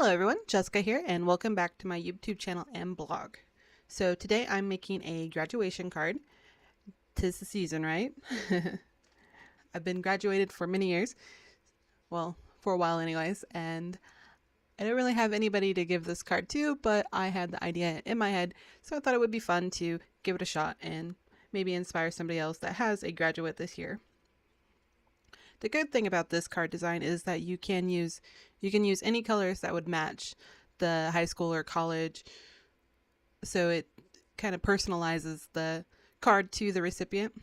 Hello everyone, Jessica here, and welcome back to my YouTube channel and blog. So today I'm making a graduation card. 'Tis the season, right? I've been graduated for many years, well, for a while anyways, and I don't really have anybody to give this card to, but I had the idea in my head, so I thought it would be fun to give it a shot and maybe inspire somebody else that has a graduate this year. The good thing about this card design is that you can use any colors that would match the high school or college, so it kind of personalizes the card to the recipient.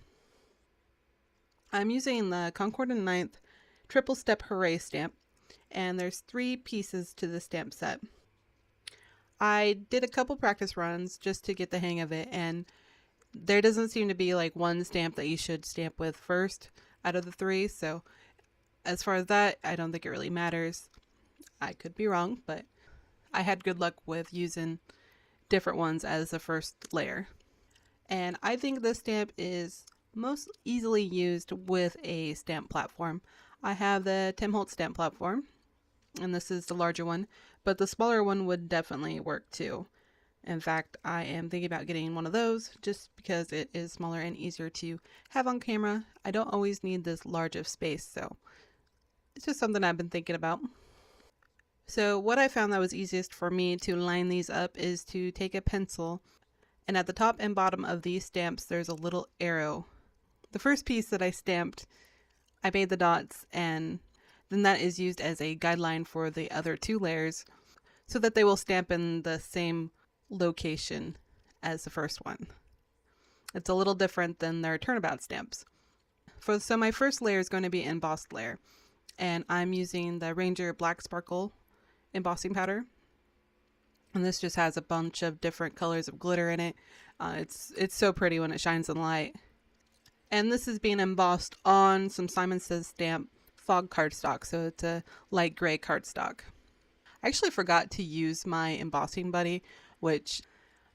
I'm using the Concord 9th triple step Hooray stamp, and there's 3 pieces to the stamp set. I did a couple practice runs just to get the hang of it, and there doesn't seem to be like one stamp that you should stamp with first out of the 3, so as far as that, I don't think it really matters. I could be wrong, but I had good luck with using different ones as the first layer. And I think this stamp is most easily used with a stamp platform. I have the Tim Holtz stamp platform, and this is the larger one, but the smaller one would definitely work too. In fact, I am thinking about getting one of those just because it is smaller and easier to have on camera. I don't always need this large of space, so it's just something I've been thinking about. So what I found that was easiest for me to line these up is to take a pencil, and at the top and bottom of these stamps there's a little arrow. The first piece that I stamped, I made the dots, and then that is used as a guideline for the other 2 layers so that they will stamp in the same location as the first one. It's a little different than their turnabout stamps. So my first layer is going to be embossed layer, and I'm using the Ranger Black Sparkle embossing powder, and this just has a bunch of different colors of glitter in it. It's so pretty when it shines in the light. And this is being embossed on some Simon Says stamp fog cardstock, so it's a light gray cardstock. I actually forgot to use my embossing buddy, which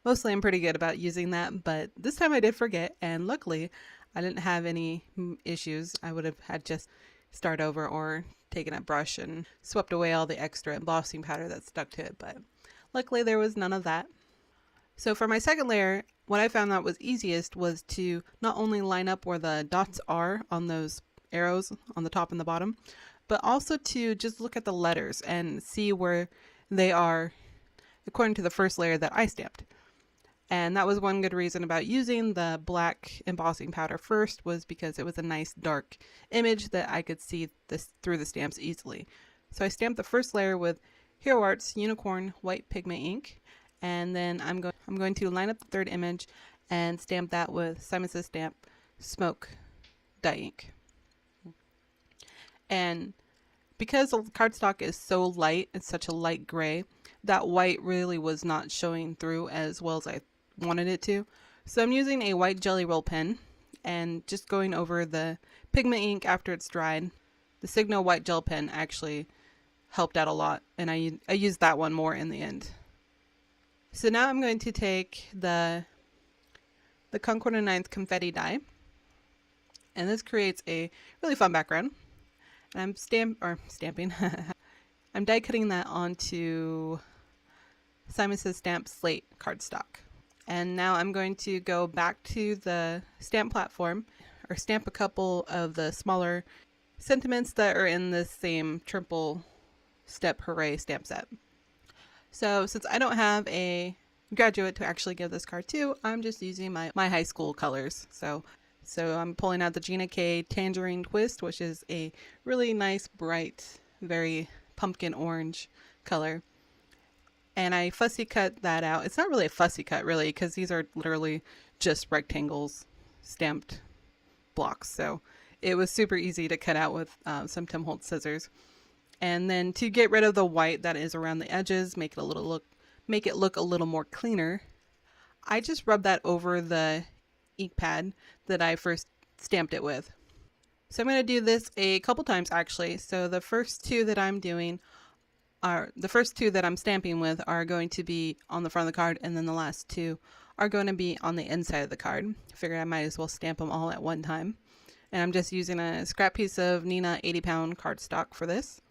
mostly I'm pretty good about using that, but this time I did forget, and luckily I didn't have any issues. I would have had just start over or taken a brush and swept away all the extra embossing powder that stuck to it, but luckily there was none of that. So for my second layer, what I found that was easiest was to not only line up where the dots are on those arrows on the top and the bottom, but also to just look at the letters and see where they are according to the first layer that I stamped. And that was one good reason about using the black embossing powder first, was because it was a nice dark image that I could see this through the stamps easily. So I stamped the first layer with Hero Arts Unicorn White Pigment ink, and then I'm going to line up the third image and stamp that with Simon Says Stamp Smoke dye ink. And because the cardstock is so light, it's such a light gray, that white really was not showing through as well as I wanted it to. So I'm using a white Jelly Roll pen and just going over the pigment ink after it's dried. The Signo white gel pen actually helped out a lot, and I used that one more in the end. So now I'm going to take the Concord 9th confetti dye, and this creates a really fun background. And I'm stamping. I'm die cutting that onto Simon Says Stamp slate cardstock. And now I'm going to go back to the stamp platform, or stamp a couple of the smaller sentiments that are in this same triple step Hooray stamp set. So since I don't have a graduate to actually give this card to, I'm just using my high school colors. So I'm pulling out the Gina K Tangerine Twist, which is a really nice, bright, very pumpkin orange color. And I fussy cut that out. It's not really a fussy cut, really, because these are literally just rectangles stamped blocks. So it was super easy to cut out with some Tim Holtz scissors. And then to get rid of the white that is around the edges, make it look a little more cleaner, I just rubbed that over the ink pad that I first stamped it with. So I'm going to do this a couple times actually. So the first 2 that I'm doing are the first 2 that I'm stamping with are going to be on the front of the card, and then the last 2 are going to be on the inside of the card. I figured I might as well stamp them all at one time. And I'm just using a scrap piece of neenah 80-pound cardstock for this.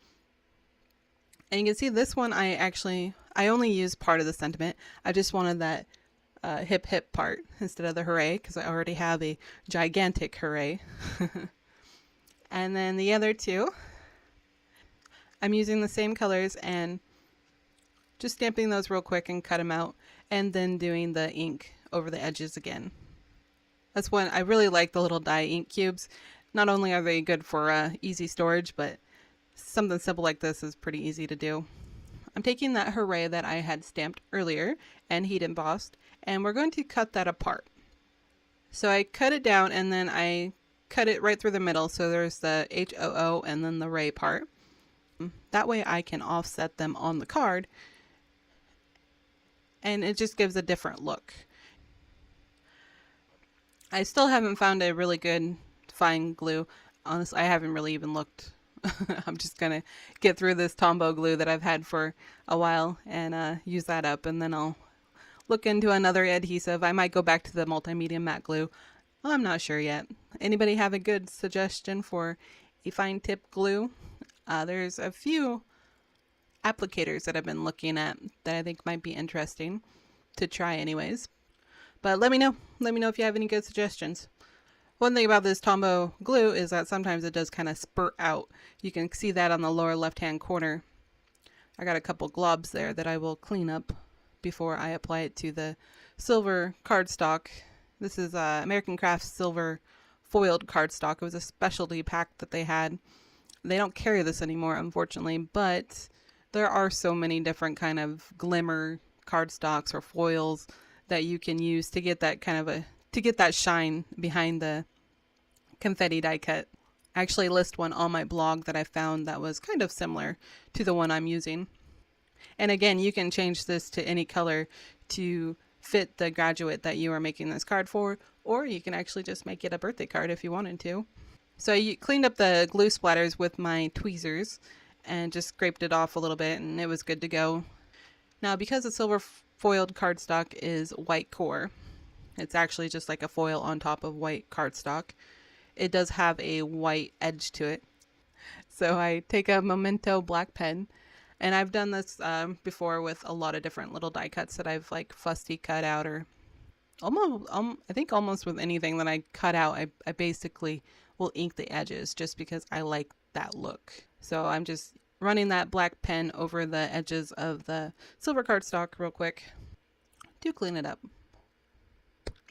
And you can see this one I only used part of the sentiment. I just wanted that hip hip part instead of the hooray because I already have a gigantic hooray. And then the other two, I'm using the same colors and just stamping those real quick and cut them out, and then doing the ink over the edges again. That's when I really like the little dye ink cubes. Not only are they good for easy storage, but something simple like this is pretty easy to do. I'm taking that hooray that I had stamped earlier and heat embossed, and we're going to cut that apart. So I cut it down and then I cut it right through the middle, so there's the HOO and then the ray part. That way I can offset them on the card, and it just gives a different look. I still haven't found a really good fine glue. Honestly, I haven't really even looked. I'm just gonna get through this Tombow glue that I've had for a while and use that up, and then I'll look into another adhesive. I might go back to the multimedia matte glue. I'm not sure yet. Anybody have a good suggestion for a fine tip glue? There's a few applicators that I've been looking at that I think might be interesting to try anyways. But let me know. Let me know if you have any good suggestions. One thing about this Tombow glue is that sometimes it does kind of spurt out. You can see that on the lower left-hand corner. I got a couple globs there that I will clean up before I apply it to the silver cardstock. This is American Crafts silver foiled cardstock. It was a specialty pack that they had. They don't carry this anymore, unfortunately, but there are so many different kind of glimmer cardstocks or foils that you can use to get that kind of to get that shine behind the confetti die cut. I actually list one on my blog that I found that was kind of similar to the one I'm using. And again, you can change this to any color to fit the graduate that you are making this card for, or you can actually just make it a birthday card if you wanted to. So I cleaned up the glue splatters with my tweezers and just scraped it off a little bit, and it was good to go. Now, because the silver foiled cardstock is white core, it's actually just like a foil on top of white cardstock. It does have a white edge to it. So I take a Memento black pen, and I've done this before with a lot of different little die cuts that I've like fussy cut out, or almost, I think almost with anything that I cut out, I basically will ink the edges just because I like that look. So I'm just running that black pen over the edges of the silver cardstock real quick to clean it up.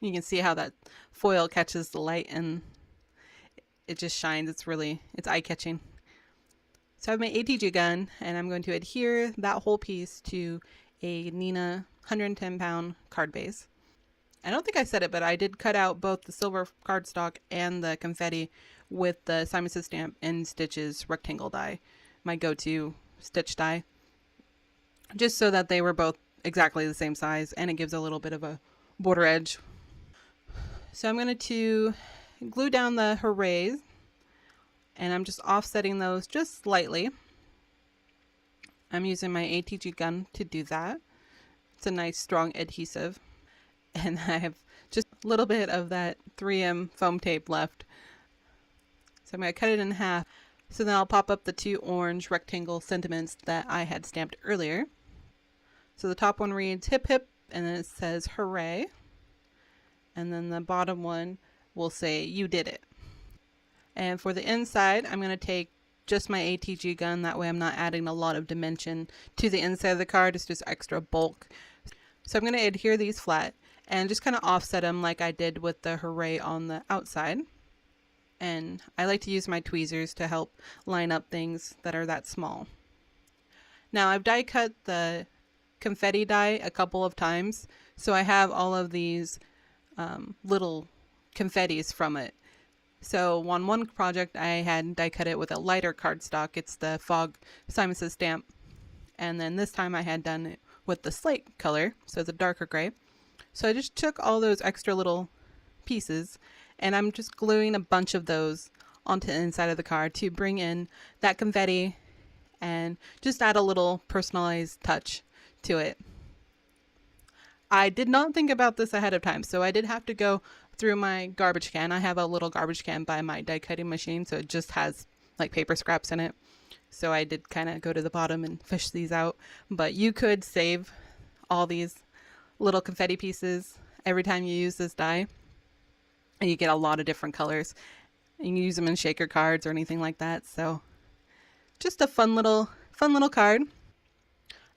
You can see how that foil catches the light and it just shines. It's eye-catching. So I have my ATG gun, and I'm going to adhere that whole piece to a neenah 110-pound card base. I don't think I said it, but I did cut out both the silver cardstock and the confetti with the Simon Says Stamp and Stitches rectangle die, my go-to stitch die, just so that they were both exactly the same size, and it gives a little bit of a border edge. So I'm going to glue down the hoorays, and I'm just offsetting those just slightly. I'm using my ATG gun to do that. It's a nice strong adhesive, and I have just a little bit of that 3M foam tape left. So I'm going to cut it in half. So then I'll pop up the two orange rectangle sentiments that I had stamped earlier. So the top one reads hip hip, and then it says hooray. And then the bottom one will say you did it. And for the inside, I'm going to take just my ATG gun. That way I'm not adding a lot of dimension to the inside of the card. It's just extra bulk. So I'm going to adhere these flat and just kind of offset them like I did with the hooray on the outside. And I like to use my tweezers to help line up things that are that small. Now I've die cut the confetti die a couple of times, so I have all of these little confettis from it. So on one project I had die cut it with a lighter cardstock. It's the Fog Simon Says Stamp. And then this time I had done it with the slate color, so it's a darker gray. So I just took all those extra little pieces and I'm just gluing a bunch of those onto the inside of the card to bring in that confetti and just add a little personalized touch to it. I did not think about this ahead of time, so I did have to go through my garbage can. I have a little garbage can by my die cutting machine, so it just has like paper scraps in it. So I did kind of go to the bottom and fish these out. But you could save all these little confetti pieces every time you use this die. And you get a lot of different colors. You can use them in shaker cards or anything like that. So just a fun little card.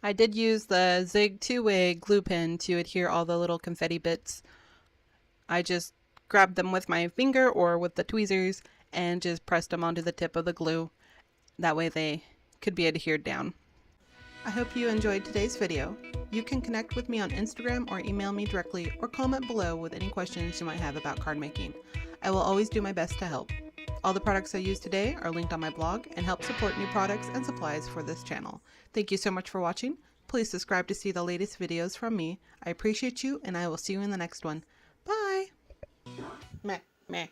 I did use the Zig 2-way glue pen to adhere all the little confetti bits. I just grabbed them with my finger or with the tweezers and just pressed them onto the tip of the glue. That way they could be adhered down. I hope you enjoyed today's video. You can connect with me on Instagram or email me directly or comment below with any questions you might have about card making. I will always do my best to help. All the products I used today are linked on my blog and help support new products and supplies for this channel. Thank you so much for watching. Please subscribe to see the latest videos from me. I appreciate you, and I will see you in the next one. Bye! Meh, meh.